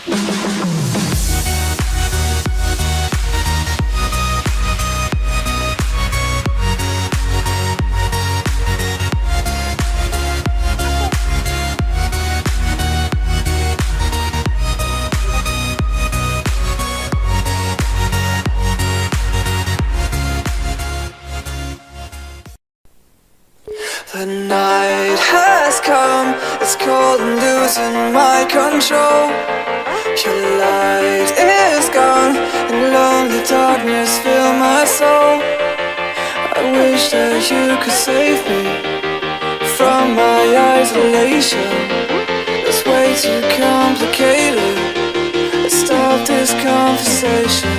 The night has come, it's cold and losing my control. Your light is gone, and lonely darkness fill my soul. I wish that you could save me from my isolation. It's way too complicated. Let's stop this conversation.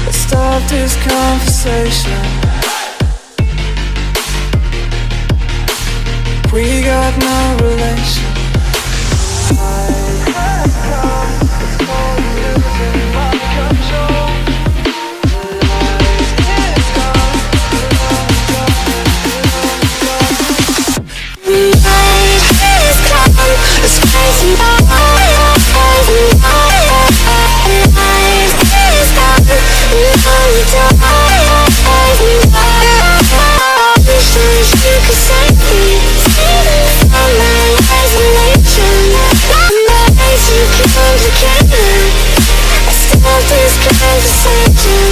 Let's stop this conversation. We got no relation. I have come, it's cold and losing my control. The light is gone, the night has come, it's crazy now. The night is gone, the lonely dark. I wish that you could save me from my isolation. My way too complicated. Let's stop this conversation.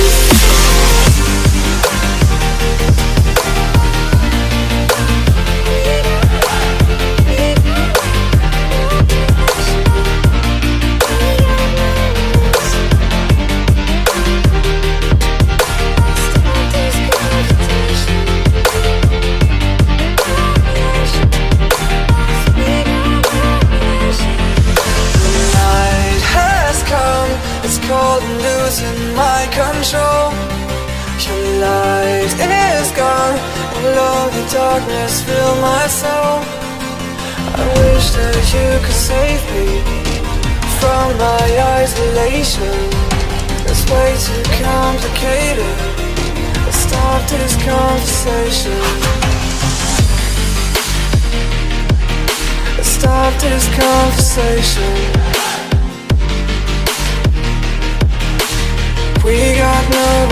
Cold and losing my control. Your light is gone, and lonely darkness fill my soul. I wish that you could save me from my isolation. It's way too complicated. Let's stop this conversation. Let's stop this conversation. We got no